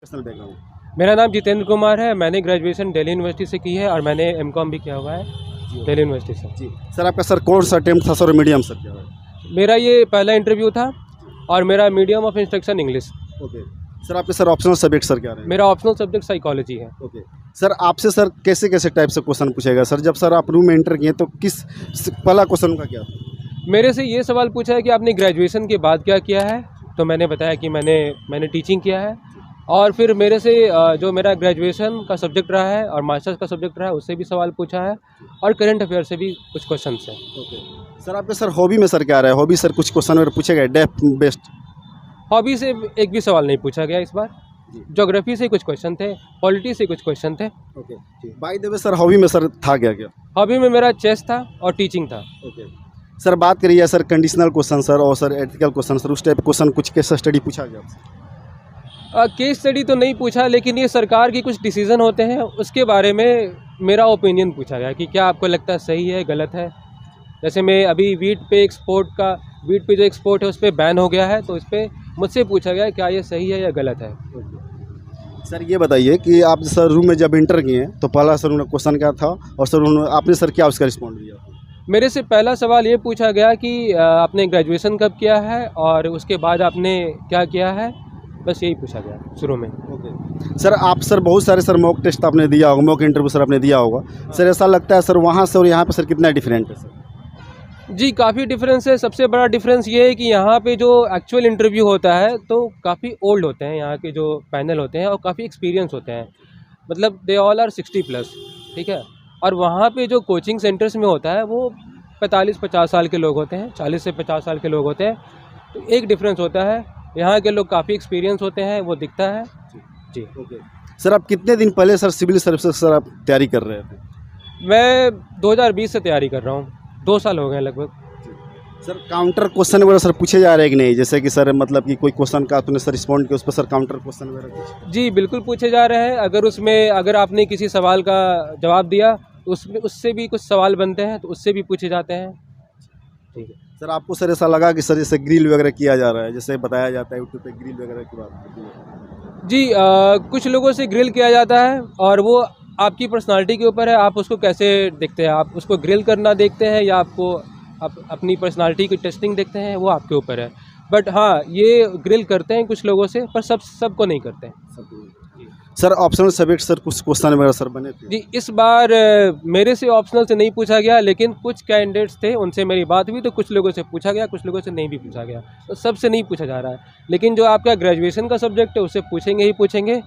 Personal background. मेरा नाम जितेंद्र कुमार है। मैंने ग्रेजुएशन दिल्ली यूनिवर्सिटी से की है और मैंने एमकॉम भी किया हुआ है दिल्ली यूनिवर्सिटी से। जी सर, आपका सर कौन सा अटेम्प्ट था सर, मीडियम सर क्या है? मेरा ये पहला इंटरव्यू था और मेरा medium of instruction English. Okay sir, आपके सर ऑप्शनल सब्जेक्ट सर क्या रहे? मेरा ऑप्शनल सब्जेक्ट साइकोलॉजी है। ओके सर, आपसे सर कैसे कैसे टाइप से क्वेश्चन पूछेगा सर? जब सर आप रूम में एंटर किए तो किस पहला क्वेश्चन का क्या था? मेरे से ये सवाल पूछा है कि आपने ग्रेजुएशन के बाद क्या किया है, तो मैंने बताया कि मैंने टीचिंग किया है। और फिर मेरे से जो मेरा ग्रेजुएशन का सब्जेक्ट रहा है और मास्टर्स का सब्जेक्ट रहा है उससे भी सवाल पूछा है और करंट अफेयर से भी कुछ क्वेश्चन है। ओके सर, आपके सर हॉबी में सर क्या रहा है? हॉबी सर कुछ क्वेश्चन वगैरह पूछे गए डेप्थ बेस्ड? हॉबी से एक भी सवाल नहीं पूछा गया इस बार। ज्योग्राफी से कुछ क्वेश्चन थे, पॉलिटी से कुछ क्वेश्चन थे। Okay by the way sir, hobby में सर था क्या क्या? हॉबी में मेरा चेस था और टीचिंग था। ओके सर, बात करिए सर कंडीशनल क्वेश्चन सर और सर एथिकल क्वेश्चन सर, उस टाइप क्वेश्चन कुछ केस स्टडी पूछा गया आपसे? केस स्टडी तो नहीं पूछा, लेकिन ये सरकार की कुछ डिसीजन होते हैं उसके बारे में मेरा ओपिनियन पूछा गया कि क्या आपको लगता है सही है गलत है। जैसे मैं अभी वीट पे जो एक्सपोर्ट है उस पर बैन हो गया है, तो इस पर मुझसे पूछा गया क्या ये सही है या गलत है। सर ये बताइए कि आप सर रूम में जब इंटर किए तो पहला सर उन्होंने क्वेश्चन क्या था और सर उन्होंने आपने सर क्या उसका रिस्पॉन्ड दिया? मेरे से पहला सवाल ये पूछा गया कि आपने ग्रेजुएशन कब किया है और उसके बाद आपने क्या किया है, बस यही पूछा गया शुरू में। ओके सर, आप सर बहुत सारे सर मॉक टेस्ट आपने दिया होगा, मॉक इंटरव्यू सर आपने दिया होगा सर, ऐसा लगता है सर वहाँ से और यहाँ पे सर कितना डिफरेंट है सर? जी काफ़ी डिफरेंस है। सबसे बड़ा डिफरेंस ये है कि यहाँ पे जो एक्चुअल इंटरव्यू होता है तो काफ़ी ओल्ड होते हैं यहाँ के जो पैनल होते हैं और काफ़ी एक्सपीरियंस होते हैं, मतलब दे ऑल आर 60+, ठीक है। और वहाँ पे जो कोचिंग सेंटर्स में होता है वो 45-50 साल के लोग होते हैं, 40 से 50 साल के लोग होते हैं। तो एक डिफरेंस होता है, यहाँ के लोग काफ़ी एक्सपीरियंस होते हैं, वो दिखता है। जी ओके सर, आप कितने दिन पहले सर सिविल सर्विसेज सर आप तैयारी कर रहे थे? मैं 2020 से तैयारी कर रहा हूँ, 2 साल हो गए लगभग। सर काउंटर क्वेश्चन वगैरह सर पूछे जा रहे हैं कि नहीं? जैसे कि सर मतलब कि कोई क्वेश्चन का आपने सर रिस्पॉन्ड किया उस पर सर काउंटर क्वेश्चन वगैरह कुछ? जी बिल्कुल पूछे जा रहे हैं। अगर आपने किसी सवाल का जवाब दिया तो उससे भी कुछ सवाल बनते हैं, तो उससे भी पूछे जाते हैं। ठीक है सर, आपको सर ऐसा लगा कि सर जैसे ग्रिल वगैरह किया जा रहा है, जैसे बताया जाता है यूट्यूब पे ग्रिल वगैरह की बात? जी कुछ लोगों से ग्रिल किया जाता है और वो आपकी पर्सनालिटी के ऊपर है, आप उसको कैसे देखते हैं। आप उसको ग्रिल करना देखते हैं या आप अपनी पर्सनालिटी की टेस्टिंग देखते हैं, वो आपके ऊपर है। बट हाँ, ये ग्रिल करते हैं कुछ लोगों से, पर सबको नहीं करते हैं। सर ऑप्शनल सब्जेक्ट सर कुछ क्वेश्चन वगैरह सर बने थे? जी इस बार मेरे से ऑप्शनल से नहीं पूछा गया, लेकिन कुछ कैंडिडेट्स थे उनसे मेरी बात हुई तो कुछ लोगों से पूछा गया, कुछ लोगों से नहीं भी पूछा गया। तो सबसे नहीं पूछा जा रहा है, लेकिन जो आपका ग्रेजुएशन का सब्जेक्ट है उससे पूछेंगे ही पूछेंगे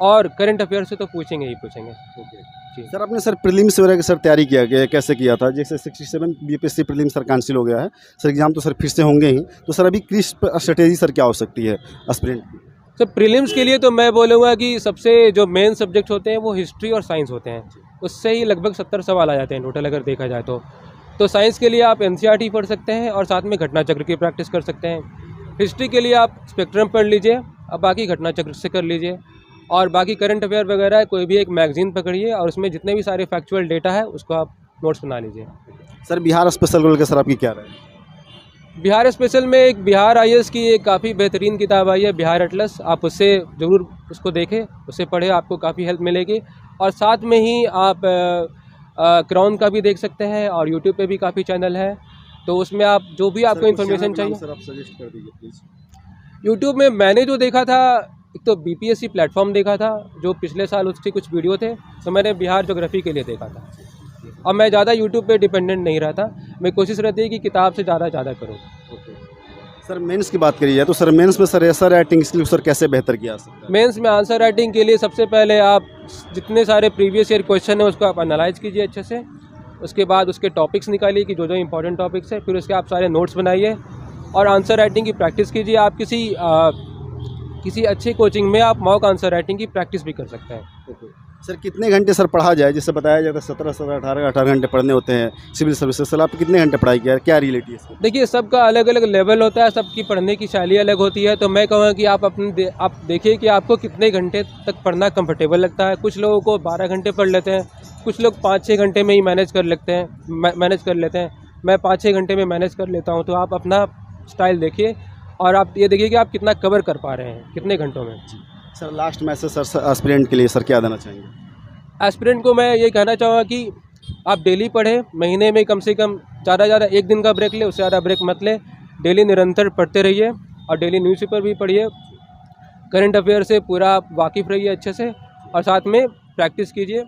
और करंट अफेयर से तो पूछेंगे ही पूछेंगे। ओके सर, आपने सर प्रीलिम्स वगैरह की सर तैयारी किया गया कैसे किया था? जैसे 67 बीपीएससी प्रीलिम सर कैंसिल हो गया है सर, एग्जाम तो सर फिर से होंगे ही, तो सर अभी किस स्ट्रेटेजी सर क्या हो सकती है एस्पिरेंट की? सर प्रीलिम्स के लिए तो मैं बोलूँगा कि सबसे जो मेन सब्जेक्ट होते हैं वो हिस्ट्री और साइंस होते हैं, उससे ही लगभग 70 सवाल आ जाते हैं टोटल अगर देखा जाए तो साइंस के लिए आप एनसीईआरटी पढ़ सकते हैं और साथ में घटना चक्र की प्रैक्टिस कर सकते हैं। हिस्ट्री के लिए आप स्पेक्ट्रम पढ़ लीजिए, अब बाकी घटना चक्र से कर लीजिए। और बाकी करंट अफेयर वगैरह कोई भी एक मैगजीन पकड़िए और उसमें जितने भी सारे फैक्चुअल डेटा है उसको आप नोट्स बना लीजिए। सर बिहार स्पेशल को लेकर सर आपकी क्या राय है? बिहार स्पेशल में एक बिहार आईएएस की एक काफ़ी बेहतरीन किताब आई है, बिहार एटलस। आप उससे ज़रूर उसको देखें, उससे पढ़े, आपको काफ़ी हेल्प मिलेगी। और साथ में ही आप क्राउन का भी देख सकते हैं और यूट्यूब पे भी काफ़ी चैनल है, तो उसमें आप जो भी आपको इन्फॉर्मेशन चाहिए सर आप सजेस्ट कर दीजिए प्लीज़। यूट्यूब में मैंने जो देखा था, एक तो बीपीएससी प्लेटफॉर्म देखा था जो पिछले साल उसके कुछ वीडियो थे, तो मैंने बिहार ज्योग्राफी के लिए देखा था। और मैं ज़्यादा यूट्यूब पे डिपेंडेंट नहीं रहता, मैं कोशिश रहती है कि किताब से ज़्यादा करूँ। ओके सर, मेंस की बात करिए तो सर मेंस में सर ऐसा राइटिंग स्किल सर कैसे बेहतर किया सकता है? मेंस में आंसर राइटिंग के लिए सबसे पहले आप जितने सारे प्रीवियस ईयर क्वेश्चन है उसको आप एनालाइज कीजिए अच्छे से। उसके बाद उसके टॉपिक्स निकालिए कि जो जो इंपॉर्टेंट टॉपिक्स है, फिर उसके आप सारे नोट्स बनाइए और आंसर राइटिंग की प्रैक्टिस कीजिए। आप किसी अच्छी कोचिंग में आप मॉक आंसर राइटिंग की प्रैक्टिस भी कर सकते हैं। ओके सर, कितने घंटे सर पढ़ा जाए? जैसे बताया जाता है 17-18 घंटे पढ़ने होते हैं सिविल सर्विसेज, सर आप कितने घंटे पढ़ाई किया, क्या रिलेटिव है इसका? देखिए सबका अलग अलग लेवल होता है, सबकी पढ़ने की शैली अलग होती है, तो मैं कहूँगा कि आप देखिए कि आपको कितने घंटे तक पढ़ना कंफर्टेबल लगता है। कुछ लोगों को 12 घंटे पढ़ लेते हैं, कुछ लोग 5-6 घंटे में ही मैनेज कर लेते हैं। मैं 5-6 घंटे में मैनेज कर लेता हूँ। तो आप अपना स्टाइल देखिए और आप ये देखिए कि आप कितना कवर कर पा रहे हैं कितने घंटों में। Sir last message sir aspirant के लिए सर क्या देना चाहेंगे? एस्पिरेंट को मैं ये कहना चाहूँगा कि आप डेली पढ़ें, महीने में कम से कम ज़्यादा ज़्यादा 1 दिन का ब्रेक ले, उससे ज़्यादा ब्रेक मत ले। डेली निरंतर पढ़ते रहिए और डेली न्यूज़पेपर भी पढ़िए, करंट अफेयर से पूरा वाकिफ़ रहिए अच्छे से और साथ में प्रैक्टिस कीजिए।